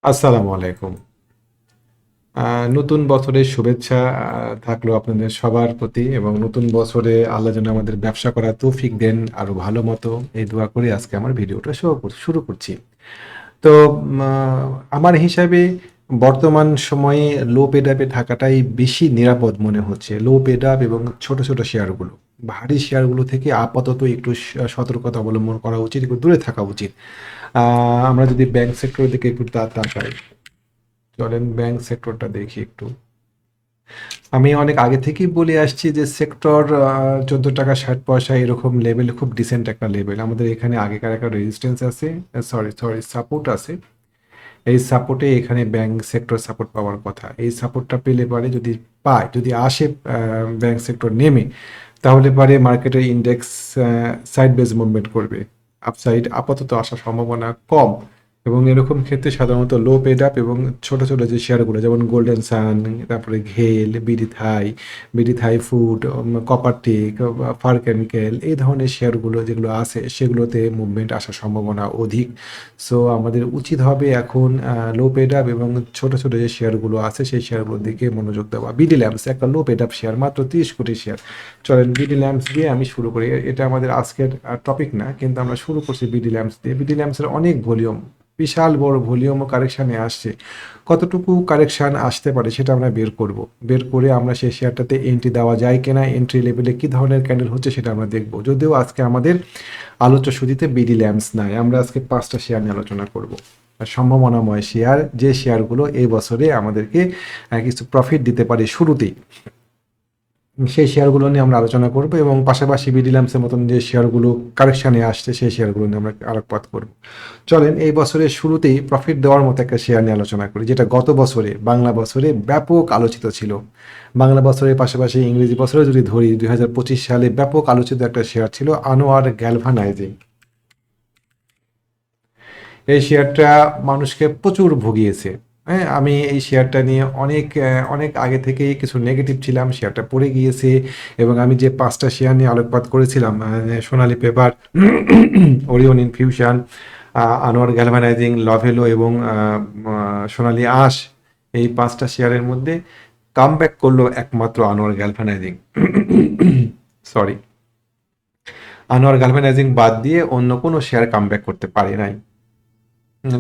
আসসালামু আলাইকুম। নতুন বছরের শুভেচ্ছা থাকলো আপনাদের সবার প্রতি এবং নতুন বছরে আল্লাহ যেন আমাদের ব্যবসা করার তৌফিক দেন আরো ভালো মতো এই দোয়া করে আজকে আমার ভিডিওটা শুরু করছি। তো আমার হিসাবে বর্তমান সময়ে লো পেড আপে থাকাটাই বেশি নিরাপদ মনে হচ্ছে। লো পেড আপ এবং ছোট, ছোট শেয়ারগুলো। ভারী শেয়ারগুলো থেকে আপাতত একটু সতর্কতা অবলম্বন করা উচিত, একটু দূরে থাকা উচিত। আমরা যদি ব্যাংক সেক্টরের দিকে একটু তাকাই, চলেন ব্যাংক সেক্টরটা দেখি একটু। আমি অনেক আগে থেকেই বলে আসছি যে সেক্টর 14 টাকা 60 পয়সা এরকম লেভেল খুব ডিসেন্ট একটা লেভেল। আমাদের এখানে আগেকার একটা রেজিস্ট্যান্স আছে, সরি সাপোর্ট আছে। এই সাপোর্টে এখানে ব্যাংক সেক্টর সাপোর্ট পাওয়ার কথা। এই সাপোর্টটা পেলে পারে, যদি পায়, যদি আসে ব্যাংক সেক্টর নেমে, তাহলে পারে মার্কেটের ইন্ডেক্স সাইড বেজ মুভমেন্ট করবে। আপসাইড আপাতত আসার সম্ভাবনা কম। এবং এরকম ক্ষেত্রে সাধারণত লো পেড আপ এবং ছোট ছোট যে শেয়ারগুলো, যেমন গোল্ডেন সান, তারপরে ঘেল, BD Thai food, Coppertech, Far chemical, এই ধরনের শেয়ারগুলো যেগুলো আছে সেগুলোতে মুভমেন্ট আসার সম্ভাবনা অধিক। সো আমাদের উচিত হবে এখন লো পেড আপ এবং ছোট ছোট যে শেয়ারগুলো আছে সেই শেয়ারগুলোর দিকে মনোযোগ দেওয়া। বিডি ল্যাম্পস একটা লো পেড আপ শেয়ার, মাত্র 30 কোটি শেয়ার। চলেন বিডি ল্যাম্পস দিয়ে আমি শুরু করি। এটা আমাদের আজকের টপিক না, কিন্তু আমরা শুরু করছি বিডি ল্যাম্পস দিয়ে। বিডি ল্যাম্পসের অনেক ভলিউম, বিশাল বড় ভলিউম ও কারেকশানে আসছে। কতটুকু কারেকশান আসতে পারে সেটা আমরা বের করব। বের করে আমরা সেই শেয়ারটাতে এন্ট্রি দেওয়া যায় কিনা, এন্ট্রি লেভেলে কী ধরনের ক্যান্ডেল হচ্ছে সেটা আমরা দেখব। যদিও আজকে আমাদের আলোচ্য সুচিতে বিডি ল্যাম্পস নাই, আমরা আজকে 5টা শেয়ার নিয়ে আলোচনা করব। সম্ভাবনাময় শেয়ার, যে শেয়ারগুলো এই বছরে আমাদেরকে কিছু প্রফিট দিতে পারে শুরুতেই, সেই শেয়ারগুলো নিয়ে আমরা আলোচনা করব। এবং পাশাপাশি বিডি ল্যাম্পসের মতন যে শেয়ারগুলো কারেকশানে আসছে সেই শেয়ারগুলো নিয়ে আমরা আলোকপাত করব। চলেন এই বছরের শুরুতেই প্রফিট দেওয়ার মতো একটা শেয়ার নিয়ে আলোচনা করি, যেটা গত বছরে, বাংলা বছরে ব্যাপক আলোচিত ছিল। বাংলা বছরের পাশাপাশি ইংরেজি বছরে যদি ধরি, 2025 সালে ব্যাপক আলোচিত একটা শেয়ার ছিল আনোয়ার গ্যালভানাইজিং। এই শেয়ারটা মানুষকে প্রচুর ভুগিয়েছে। হ্যাঁ, আমি এই শেয়ারটা নিয়ে অনেক আগে থেকেই কিছু নেগেটিভ ছিলাম, শেয়ারটা পড়ে গিয়েছে। এবং আমি যে 5টা শেয়ার নিয়ে আলোকপাত করেছিলাম, Sonali paper, Orion infusion, Anwar galvanizing, Lovello এবং সোনালী আঁশ, এই 5টা শেয়ারের মধ্যে কামব্যাক করলো একমাত্র আনোয়ার গ্যালভানাইজিং। সরি, আনোয়ার গ্যালভানাইজিং বাদ দিয়ে অন্য কোনো শেয়ার কামব্যাক করতে পারে নাই।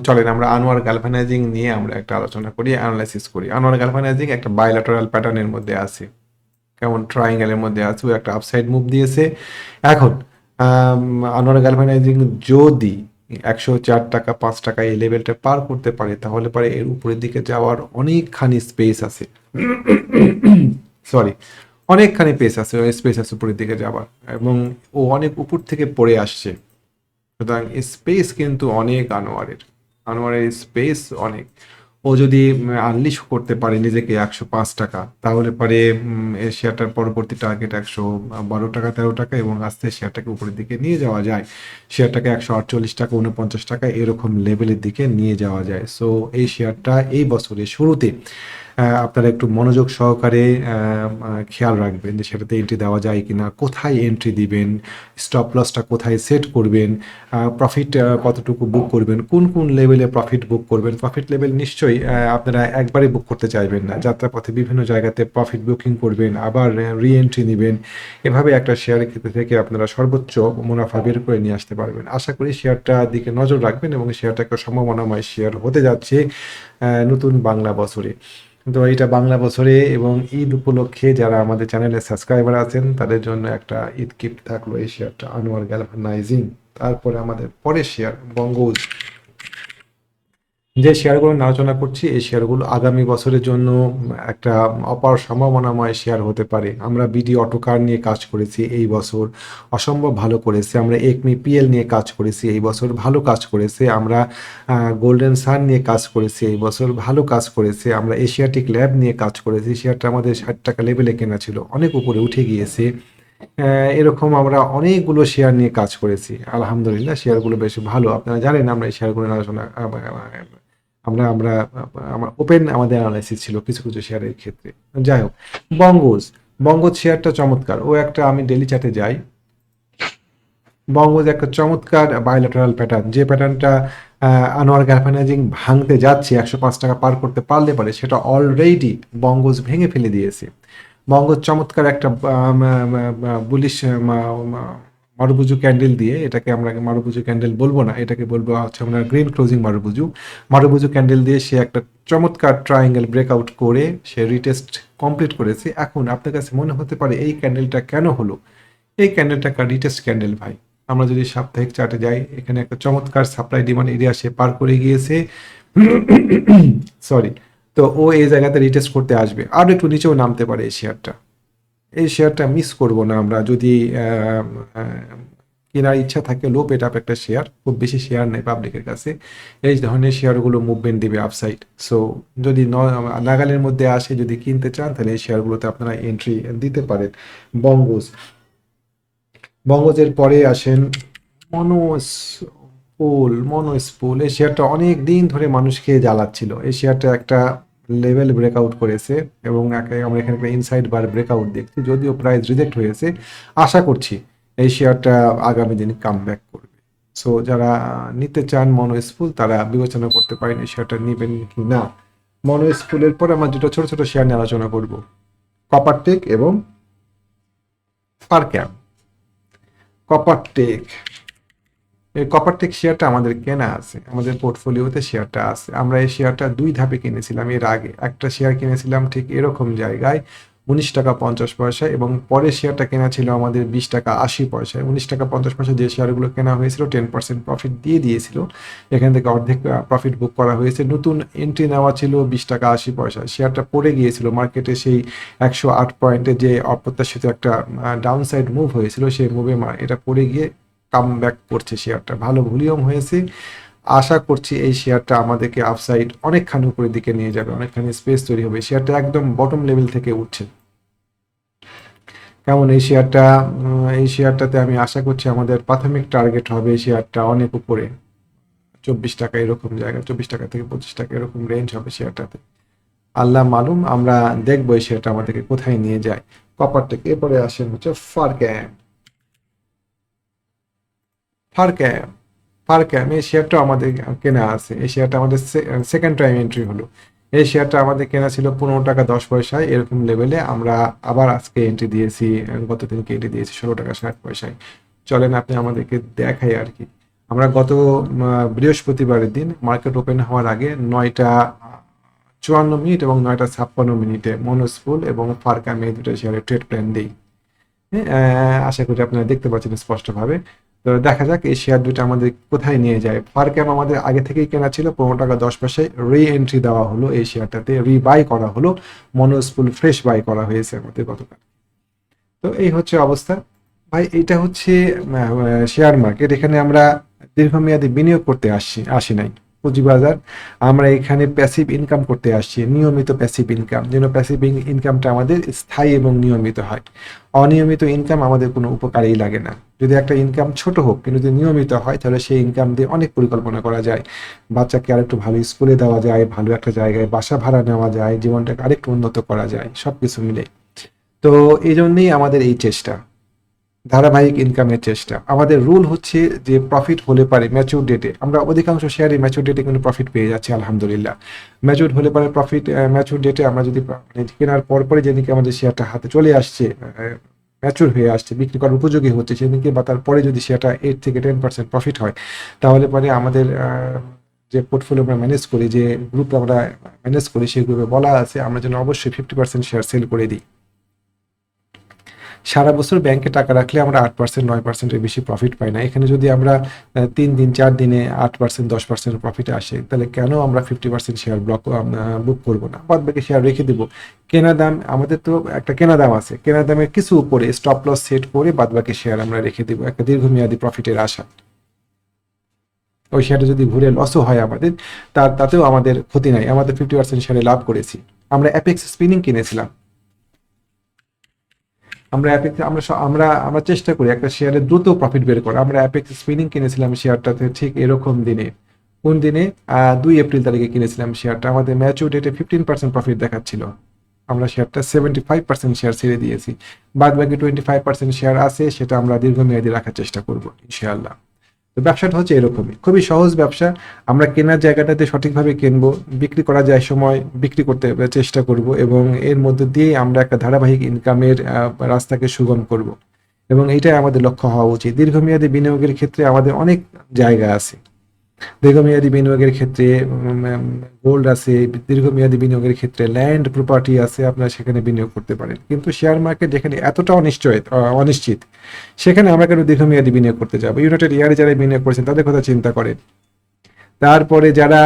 চলেন আমরা আনোয়ার গ্যালভানাইজিং নিয়ে আমরা একটা আলোচনা করি, অ্যানালাইসিস করি। আনোয়ার গ্যালভানাইজিং একটা বাইল্যাটারাল প্যাটার্নের মধ্যে আছে, কেমন ট্রায়াঙ্গেলের মধ্যে আছে, ও একটা আপসাইড মুভ দিয়েছে। এখন আনোয়ার গ্যালভানাইজিং যদি 104 টাকা 5 টাকা এই লেভেলটা পার করতে পারে, তাহলে পরে এর উপরের দিকে যাওয়ার অনেকখানি স্পেস আছে। সরি, অনেকখানি স্পেস আছে উপরের দিকে যাওয়ার, এবং ও অনেক উপর থেকে পড়ে আসছে। সুতরাং স্পেস কিন্তু অনেক আনোয়ারের স্পেস অনেক। ও যদি আনলিশ করতে পারে নিজেকে 105 টাকা, তাহলে পরে এই শেয়ারটার পরবর্তী টার্গেট 112 টাকা 13 টাকা, এবং আস্তে শেয়ারটাকে উপরের দিকে নিয়ে যাওয়া যায়। শেয়ারটাকে 148 টাকা 49 টাকা এরকম লেভেলের দিকে নিয়ে যাওয়া যায়। সো এই শেয়ারটা এই বছরের শুরুতে আপনারা একটু মনোযোগ সহকারে খেয়াল রাখবেন যে সেটাতে এন্ট্রি দেওয়া যায় কিনা, কোথায় এন্ট্রি দিবেন, স্টপ লসটা কোথায় সেট করবেন, প্রফিট কতটুকু বুক করবেন, কোন কোন লেভেলে প্রফিট বুক করবেন। প্রফিট লেভেল নিশ্চয়ই আপনারা একবারে বুক করতে চাইবেন না, যাত্রাপথে বিভিন্ন জায়গাতে প্রফিট বুকিং করবেন, আবার রি এন্ট্রি নেবেন। এভাবে একটা শেয়ারের ক্ষেত্রে থেকে আপনারা সর্বোচ্চ মুনাফা বের করে নিয়ে আসতে পারবেন। আশা করি শেয়ারটার দিকে নজর রাখবেন এবং শেয়ারটা একটা সম্ভাবনাময় শেয়ার হতে যাচ্ছে নতুন বাংলা বছরে। তো এইটা বাংলা বছরে এবং ঈদ উপলক্ষে যারা আমাদের চ্যানেলে সাবস্ক্রাইবার আছেন তাদের জন্য একটা ঈদ গিফট থাকলো এই শেয়ারটা, আনোয়ার গ্যালভানাইজিং। তারপরে আমাদের পরের শেয়ার বঙ্গজ। যে শেয়ারগুলো নিয়ে আলোচনা করছি এই শেয়ারগুলো আগামী বছরের জন্য একটা অপার সম্ভাবনাময় শেয়ার হতে পারে। আমরা বিডি অটোকার নিয়ে কাজ করেছি এই বছর, অসম্ভব ভালো করেছে। আমরা একমি পিএল নিয়ে কাজ করেছি এই বছর, ভালো কাজ করেছে। আমরা গোল্ডেন সান নিয়ে কাজ করেছি এই বছর, ভালো কাজ করেছে। আমরা এশিয়াটিক ল্যাব নিয়ে কাজ করেছি, শেয়ারটা আমাদের 60 টাকা লেভেলে কেনা ছিল, অনেক উপরে উঠে গিয়েছে। এরকম আমরা অনেকগুলো শেয়ার নিয়ে কাজ করেছি, আলহামদুলিল্লাহ শেয়ারগুলো বেশ ভালো। আপনারা জানেন আমরা এই শেয়ারগুলো নিয়ে আলোচনা, আমরা আমরা আমার ওপেন আমাদের অ্যানালাইসিস ছিল কিছু কিছু শেয়ারের ক্ষেত্রে। যাই হোক, বঙ্গজ শেয়ারটা চমৎকার। ও একটা, আমি ডেলি চার্টে যাই, বঙ্গজ একটা চমৎকার বায়োল্যাটারাল প্যাটার্ন, যে প্যাটার্নটা আনোয়ার গ্যালভানাইজিং ভাঙতে যাচ্ছে 105 টাকা পার করতে পারলে পারে, সেটা অলরেডি বঙ্গজ ভেঙে ফেলে দিয়েছে। বঙ্গজ চমৎকার একটা বুলিশ মারুবুজু ক্যান্ডেল দিয়ে, এটাকে আমরা মারুবুজু ক্যান্ডেল বলবো না, এটাকে বলবো হচ্ছে আমরা গ্রিন ক্লোজিং মারুবুজু। মারুবুজু ক্যান্ডেল দিয়ে সে একটা চমৎকার ট্রায়াঙ্গেল ব্রেকআউট করে সে রিটেস্ট কমপ্লিট করেছে। এখন আপনার কাছে মনে হতে পারে এই ক্যান্ডেলটা কেন হলো, এই ক্যান্ডেলটা একটা রিটেস্ট ক্যান্ডেল ভাই। আমরা যদি সাপ্তাহিক চার্টে যাই, এখানে একটা চমৎকার সাপ্লাই ডিমান্ড এরিয়া সে পার করে গিয়েছে, সরি। তো ও এই জায়গাতে রিটেস্ট করতে আসবে, আরও একটু নিচেও নামতে পারে এই শেয়ারটা। এই শেয়ারটা মিস করব না আমরা, যদি কেনার ইচ্ছা থাকে। লো পেট আপ একটা শেয়ার, খুব বেশি শেয়ার নেই পাবলিকের কাছে, এই ধরনের শেয়ারগুলো মুভমেন্ট দিবে আপসাইড। সো যদি নাগালের মধ্যে আসে, যদি কিনতে চান, তাহলে এই শেয়ারগুলোতে আপনারা এন্ট্রি দিতে পারেন। বঙ্গজ, বঙ্গজের পরে আসেন মনোস্পুল। এই শেয়ারটা অনেক দিন ধরে মানুষকে জ্বালাচ্ছিল। এই শেয়ারটা একটা লেভেল ব্রেকআউট করেছে এবং আমরা এখানে একটা ইনসাইড বার ব্রেকআউট দেখছি, যদিও প্রাইস রিজেক্ট হয়েছে। আশা করছি এই শেয়ারটা আগামী দিনে কাম ব্যাক করবে। সো যারা নিতে চান মনোস্পুল, তারা বিবেচনা করতে পারেন এই শেয়ারটা নেবেন কি না। মনোস্পুলের পর আমরা দুটো ছোট ছোট শেয়ার নিয়ে আলোচনা করব, কপারটেক এবং ফারক্যাম। কপারটেক, এই কপারটেক শেয়ারটা আমাদের কেনা আছে, আমাদের পোর্টফোলিওতে শেয়ারটা আছে। আমরা এই শেয়ারটা 2 ধাপে কিনেছিলাম এর আগে। একটা শেয়ার কিনেছিলাম ঠিক এরকম জায়গায় 19 টাকা 50 পয়সা, এবং পরের শেয়ারটা কেনা ছিল আমাদের 20 টাকা 80 পয়সায়। 19 টাকা 50 পয়সা যে শেয়ারগুলো কেনা হয়েছিল 10% প্রফিট দিয়ে দিয়েছিল, এখান থেকে অর্ধেক প্রফিট বুক করা হয়েছে। নতুন এন্ট্রি নেওয়া ছিল 20 টাকা 80 পয়সা। শেয়ারটা পড়ে গিয়েছিল মার্কেটে, সেই 108 পয়েন্টে যে অপ্রত্যাশিত একটা ডাউনসাইড মুভ হয়েছিল, সেই মুভে এটা পড়ে গিয়ে কাম ব্যাক করছে শেয়ারটা, ভালো ভলিউম হয়েছে। আশা করছি এই শেয়ারটা আমাদেরকে আপসাইড অনেকখানি উপরের দিকে নিয়ে যাবে, অনেকখানি স্পেস তৈরি হবে। শেয়ারটা একদম বটম লেভেল থেকে উঠছে। কেমন এই শেয়ারটা? এই শেয়ারটাতে আমি আশা করছি আমাদের প্রাথমিক টার্গেট হবে এই শেয়ারটা অনেক উপরে, 24 টাকা এরকম জায়গা, 24 টাকা থেকে 25 টাকা এরকম রেঞ্জ হবে শেয়ারটাতে। আল্লাহ মালুম, আমরা দেখবো এই শেয়ারটা আমাদেরকে কোথায় নিয়ে যায়। কপার থেকে এরপরে আসেন হচ্ছে ফারক্যাম। ফারক্যাম, ফারক্যাম এই শেয়ারটা আমাদের কেনা আছে। এই শেয়ারটা আমাদের সেকেন্ড টাইম এন্ট্রি হলো। এই শেয়ারটা আমাদের কেনা ছিল 15 টাকা 10 পয়সায়, এরকম লেভেলে। আমরা আবার আজকে এন্ট্রি দিয়েছি, গত দিনকে এন্ট্রি দিয়েছি 16 টাকা 60 পয়সায়। চলেন আপনি আমাদেরকে দেখাই আর কি। আমরা গত বৃহস্পতিবারের দিন মার্কেট ওপেন হওয়ার আগে 9টা 54 মিনিট এবং 9টা 56 মিনিটে মনোস্পুল এবং ফারক্যাম এই দুটো শেয়ারের ট্রেড প্ল্যান দিই। আশা করি আপনারা দেখতে পাচ্ছেন স্পষ্টভাবে। তো দেখা যাক এই শেয়ার দুটো আমাদের কোথায় নিয়ে যায়। ফারক্যাম আমাদের আগে থেকেই কেনা ছিল 15 টাকা 10 পয়সায়, রি এন্ট্রি দেওয়া হলো এই শেয়ারটাতে, রিবাই করা হলো। মনোস্পুল ফ্রেশ বাই করা হয়েছে আমাদের গতকাল। তো এই হচ্ছে অবস্থা ভাই। এটা হচ্ছে শেয়ার মার্কেট। এখানে আমরা দীর্ঘমেয়াদী বিনিয়োগ করতে আসি নাই, পুঁজিবাজার। আমরা এখানে প্যাসিভ ইনকাম করতে আসছি, নিয়মিত প্যাসিভ ইনকাম, যেন প্যাসিভ ইনকামটা আমাদের স্থায়ী এবং নিয়মিত হয়। অনিয়মিত ইনকাম আমাদের কোনো উপকারেই লাগে না। যদি একটা ইনকাম ছোট হোক, কিন্তু যদি নিয়মিত হয়, তাহলে সেই ইনকাম দিয়ে অনেক পরিকল্পনা করা যায়। বাচ্চাকে আরেকটু ভালো স্কুলে দেওয়া যায়, ভালো একটা জায়গায় বাসা ভাড়া নেওয়া যায়, জীবনটাকে আরেকটু উন্নত করা যায়, সবকিছু মিলে। তো এই জন্যই আমাদের এই চেষ্টা, ধারাবাহিক ইনকামের চেষ্টা। আমাদের রুল হচ্ছে যে প্রফিট হলে পারে ম্যাচিউর ডেটে, আমরা অধিকাংশ শেয়ারই ম্যাচিউর ডেটে কিন্তু প্রফিট পেয়ে যাচ্ছি আলহামদুলিল্লাহ। ম্যাচিউর হলে পারে প্রফিট, ম্যাচিউর ডেটে আমরা যদি কেনার পরপরই যেদিকে আমাদের শেয়ারটা হাতে চলে আসছে, ম্যাচিউর হয়ে আসছে, বিক্রি করার উপযোগী হচ্ছে, সেদিকে বা তারপরে যদি শেয়ারটা 8 থেকে 10% প্রফিট হয়, তাহলে পরে আমাদের যে পোর্টফোলিও আমরা ম্যানেজ করি, যে গ্রুপে আমরা ম্যানেজ করি, সেই গ্রুপে বলা আছে আমরা যেন অবশ্যই 50% শেয়ার সেল করে দিই। সারা বছর ব্যাংকে টাকা রাখলে আমরা 8% 9%-এর বেশি প্রফিট পাই না। এখানে যদি আমরা 3 দিন 4 দিনে 8% 10% প্রফিটে আসে, তাহলে কেন আমরা 50% শেয়ার বুক করবো না, বাদ বাকি শেয়ার রেখে দিব। কেনা দাম আমাদের তো একটা কেনা দাম আছে, কেনা দামের কিছু উপরে স্টপ লস সেট করে বাদ বাকি শেয়ার আমরা রেখে দিব একটা দীর্ঘমেয়াদী প্রফিটের আশা। ওই শেয়ারটা যদি ঘুরে লসও হয় আমাদের, তাতেও আমাদের ক্ষতি নাই, আমাদের 50% শেয়ারে লাভ করেছি। আমরা অ্যাপেক্স স্পিনিং কিনেছিলাম। আমরা অ্যাপেক্স আমরা আমরা চেষ্টা করি একটা শেয়ারে দ্রুত প্রফিট বের করা। আমরা অ্যাপেক্স স্পিনিং কিনেছিলাম শেয়ারটাতে ঠিক এরকম দিনে। কোন দিনে? 2 এপ্রিল তারিখে কিনেছিলাম শেয়ারটা। আমাদের ম্যাচিউর ডেটে 15% প্রফিট দেখাচ্ছিল। আমরা শেয়ারটা 75% শেয়ার ছেড়ে দিয়েছি, বাদ বাকি 25% শেয়ার আছে, সেটা আমরা দীর্ঘমেয়াদী রাখার চেষ্টা করব ইনশাআল্লাহ। তো ব্যবসাটা হচ্ছে এরকমই, খুবই সহজ ব্যবসা। আমরা কেনার জায়গাটাতে সঠিকভাবে কিনবো, বিক্রি করা যায় সময় বিক্রি করতে চেষ্টা করব, এবং এর মধ্যে দিয়ে আমরা একটা ধারাবাহিক ইনকামের রাস্তাকে সুগম করব, এবং এইটাই আমাদের লক্ষ্য হওয়া উচিত। দীর্ঘমেয়াদী বিনিয়োগের ক্ষেত্রে আমাদের অনেক জায়গা আছে। দীর্ঘমেয়াদী বিনিয়োগের ক্ষেত্রে গোল্ড আছে, দীর্ঘমেয়াদী বিনিয়োগের ক্ষেত্রে ল্যান্ড প্রপার্টি আছে, আপনারা সেখানে বিনিয়োগ করতে পারেন। কিন্তু শেয়ার মার্কেট যেখানে এতটা অনিশ্চিত, সেখানে আমরা কেন দীর্ঘমেয়াদী বিনিয়োগ করতে যাবো? ইউনাইটেড এয়ারে যারা বিনিয়োগ করেছেন তাদের কথা চিন্তা করেন। তারপরে যারা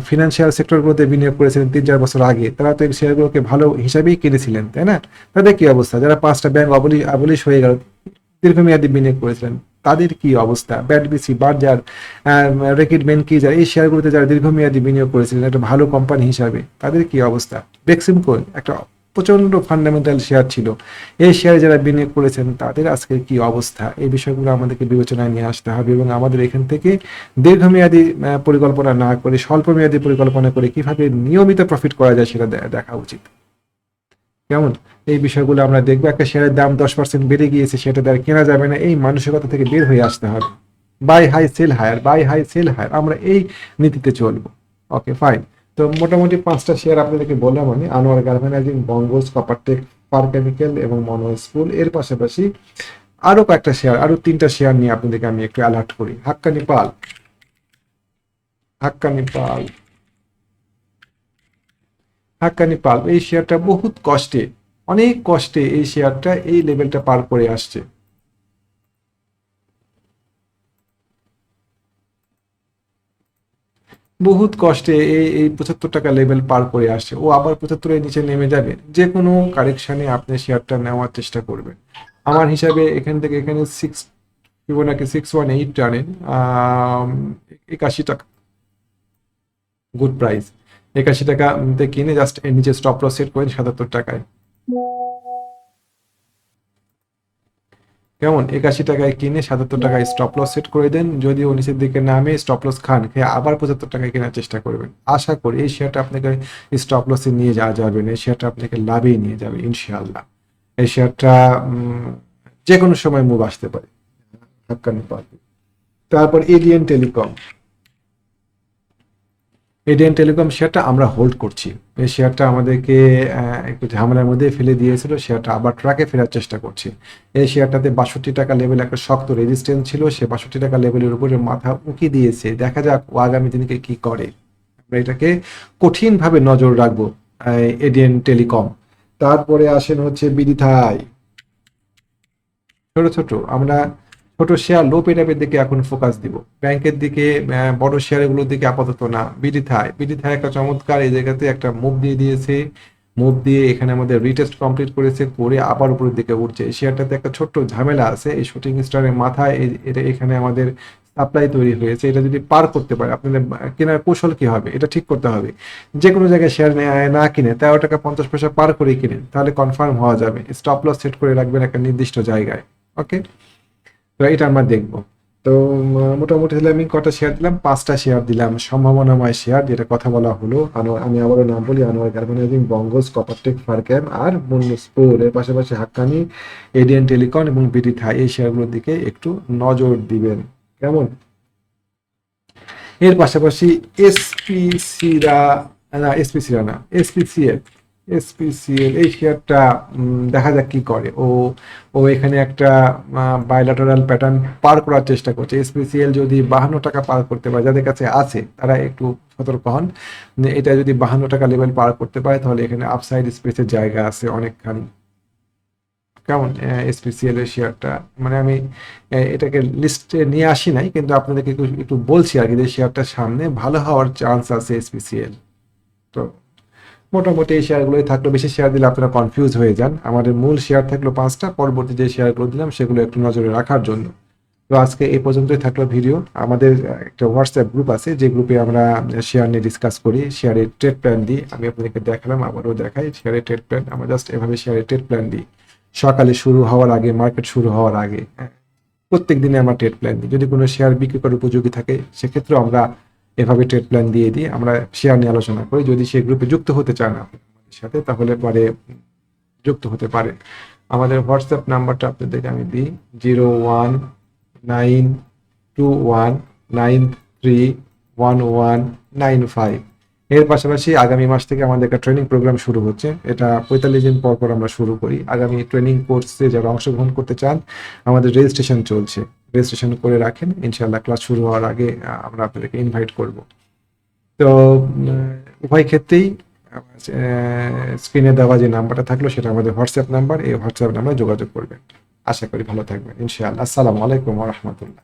ফিনান্সিয়াল সেক্টরগুলোতে বিনিয়োগ করেছিলেন 3-4 বছর আগে, তারা তো এই শেয়ারগুলোকে ভালো হিসাবেই কিনেছিলেন, তাই না? তাদের কি অবস্থা? যারা 5টা ব্যাংক আবলিশ হয়ে গেল, দীর্ঘমেয়াদী বিনিয়োগ করেছিলেন, তাদের কি অবস্থা? ব্যাডবিসি, বার্জার, রেকিট বেনকিজার, এই শেয়ারগুলোতে যারা দীর্ঘমেয়াদী বিনিয়োগ করেছিলেন একটা ভালো কোম্পানি হিসাবে, তাদের কি অবস্থা? বেক্সিমকো একটা প্রচন্ড ফান্ডামেন্টাল শেয়ার ছিল, এই শেয়ারে যারা বিনিয়োগ করেছেন তাদের আজকে কি অবস্থা? এই বিষয়গুলো আমাদেরকে বিবেচনায় নিয়ে আসতে হবে, এবং আমাদের এখান থেকে দীর্ঘমেয়াদী পরিকল্পনা না করে স্বল্পমেয়াদী পরিকল্পনা করে কিভাবে নিয়মিত প্রফিট করা যায় সেটা দেখা উচিত। কেমন? এই বিষয়গুলো আমরা দেখবো। একটা শেয়ারের দাম 10% বেড়ে গিয়েছে, সেটা দ্বারা কেনা যাবে না, এই মানসিকতা থেকে বের হয়ে আসতে হবে। Buy high sell higher, buy high sell higher, আমরা এই নীতিতে চলবো। Okay, fine. তো মোটামুটি 5টা শেয়ার আপনাদেরকে বললাম আমি, আনোয়ার গার্মেন্টাইজিং, বঙ্গজ, কপারটেক, পার কেমিক্যাল এবং মনো স্কুল। এর পাশাপাশি আরো কয়েকটা শেয়ার, আরো 3টা শেয়ার নিয়ে আপনাদেরকে আমি একটু অ্যালার্ট করি। হাক্কানি পাল, হাক্কানি পাল, হাক্কানি পাল, এই শেয়ারটা বহুত কষ্টে, অনেক কষ্টে এই শেয়ারটা এই লেভেলটা পার করে আসছে। বহুত কষ্টে এই 75 টাকা লেভেল পার করে আসছে। ও আবার 75-এর নিচে নেমে যাবে, যে কোনো কারেকশনে আপনি শেয়ারটা নেওয়ার চেষ্টা করবেন। আমার হিসাবে এখান থেকে এখানে 618 টানেন, 81 টাকা গুড প্রাইস। 81 টাকা কিনে জাস্ট এর নিচে স্টপ লস সেট করেন 77 টাকায়। কেমন? 81 টাকায় কিনে 77 টাকায় স্টপ লস সেট করে দেন, যদি ও নিচের দিকে নামে স্টপ লস খান, খেয়ে আবার 75 টাকায় কেনার চেষ্টা করবেন। আশা করি এই শেয়ারটা আপনাকে স্টপ লসে নিয়ে যাওয়া যাবে না, এই শেয়ারটা আপনাকে লাভেই নিয়ে যাবে ইনশাআল্লাহ। এই শেয়ারটা যে কোনো সময় মুভ আসতে পারে, হাক্কানি পাবে। তারপর এডিএন টেলিকম, এডিএন টেলিকম শেয়ারটা আমরা হোল্ড করছি। এই শেয়ারটা আমাদেরকে একটু ঝামেলার মধ্যে ফেলে দিয়েছিল, শেয়ারটা আবার ট্র্যাকে ফেরার চেষ্টা করছি। এই শেয়ারটাতে 62 টাকা লেভেল একটা শক্ত রেজিস্ট্যান্স ছিল, সে 62 টাকা লেভেলের উপরে মাথা উঁকি দিয়েছে। দেখা যাক ও আগামী দিনকে কি করে, আমরা এটাকে কঠিনভাবে নজর রাখবো এডিএন টেলিকম। তারপরে আসেন হচ্ছে বিডিথাই। ছোট ছোট আমরা ছোট শেয়ার লো পেটআপের দিকে এখন ফোকাস দিব, ব্যাংকের দিকে বড় শেয়ারগুলোর দিকে আপাতত না। বিডিথাই একটা চমৎকার এই জায়গাতে একটা মুভ দিয়ে দিয়েছে, মুভ দিয়ে এখানে আমাদের রিটেস্ট কমপ্লিট করেছে, করে আবার উপরের দিকে উঠছে। এই শেয়ারটাতে একটা ছোট্ট ঝামেলা আছে, এই শুটিং স্টারের মাথায় এটা এখানে আমাদের সাপ্লাই তৈরি হয়েছে। এটা যদি পার করতে পারে, আপনাদের কেনার কৌশল কি হবে এটা ঠিক করতে হবে। যে কোনো জায়গায় শেয়ার না কিনে 13 টাকা 50 পয়সা পার করে কিনেন, তাহলে কনফার্ম হওয়া যাবে। স্টপ লস সেট করে রাখবেন একটা নির্দিষ্ট জায়গায়। ওকে, তো এটা আমরা দেখবো। তো মোটামুটি হলে আমি কটা শেয়ার দিলাম? 5টা শেয়ার দিলাম, সম্ভাবনাময় শেয়ার, যেটা কথা বলা হলো। আমি আবারও নাম বলি, আনোয়ার গার্মেন্টাইজিং, বঙ্গজ, কপারটেক, ফারক্যাম আর মুন্নুসপুর। এর পাশাপাশি হাক্কানি, এডিএন টেলিকম এবং বিডিথাই, এই শেয়ারগুলোর দিকে একটু নজর দিবেন। কেমন? এর পাশাপাশি এসপিসিরা, না এসপিসিরা না, এসপিসিএল এই শেয়ারটা দেখা যাক কি করে। ও এখানে একটা বাইল্যাটারাল প্যাটার্ন পার করার চেষ্টা করছে। এসপিসিএল যদি 52 টাকা পার করতে পারে, যাদের কাছে আছে তারা একটু সতর্ক হন। এটা যদি 52 টাকা লেভেল পার করতে পারে, তাহলে এখানে আপসাইড স্পেসের জায়গা আছে অনেকখানি। কেমন? এসপিসিএল এর শেয়ারটা মানে আমি এটাকে লিস্টে নিয়ে আসি নাই, কিন্তু আপনাদেরকে একটু একটু বলছি আর কি, যে শেয়ারটার সামনে ভালো হওয়ার চান্স আছে এসপিসিএল। তো মোটামুটি এই শেয়ারগুলোই থাকলো। বেশি শেয়ার দিলে আপনারা কনফিউজ হয়ে যান। আমাদের মূল শেয়ার থাকলো 5টা, পরবর্তী যে শেয়ারগুলো দিলাম সেগুলো একটু নজরে রাখার জন্য। তো আজকে এই পর্যন্তই থাকলো ভিডিও। আমাদের একটা হোয়াটসঅ্যাপ গ্রুপ আছে, যে গ্রুপে আমরা শেয়ার নিয়ে ডিসকাস করি, শেয়ারের ট্রেড প্ল্যান দিই। আমি আপনাদেরকে দেখালাম, আবারও দেখাই শেয়ারের ট্রেড প্ল্যান। আমরা জাস্ট এভাবে শেয়ারের ট্রেড প্ল্যান দিই সকালে শুরু হওয়ার আগে, মার্কেট শুরু হওয়ার আগে। প্রত্যেক দিনে আমরা ট্রেড প্ল্যান দিই। যদি কোনো শেয়ার বিক্রি করার উপযোগী থাকে, সেক্ষেত্রে আমরা এভাবে ট্রেড প্ল্যান দিয়ে দিই। আমরা শেয়ার নিয়ে আলোচনা করি। যদি সেই গ্রুপে যুক্ত হতে চান, সাথে, তাহলে পরে যুক্ত হতে পারে। আমাদের হোয়াটসঅ্যাপ নাম্বারটা আপনাদেরকে আমি দিই, 019219311195। এর পাশাপাশি আগামী মাস থেকে আমাদের একটা ট্রেনিং প্রোগ্রাম শুরু হচ্ছে। এটা 45 দিন পর পর আমরা শুরু করি। আগামী ট্রেনিং কোর্সে যারা অংশগ্রহণ করতে চান, আমাদের রেজিস্ট্রেশন চলছে। রেজিস্ট্রেশন করে রাখেন, ইনশাআল্লাহ ক্লাস শুরু হওয়ার আগে আমরা আপনাদেরকে ইনভাইট করব। তো উভয় ক্ষেত্রেই স্ক্রিনে দেওয়া যে নাম্বারটা থাকলো সেটা আমাদের হোয়াটসঅ্যাপ নাম্বার। এই হোয়াটসঅ্যাপ নাম্বারে যোগাযোগ করবেন। আশা করি ভালো থাকবেন ইনশাআল্লাহ। আসসালামু আলাইকুম ওয়া রাহমাতুল্লাহ।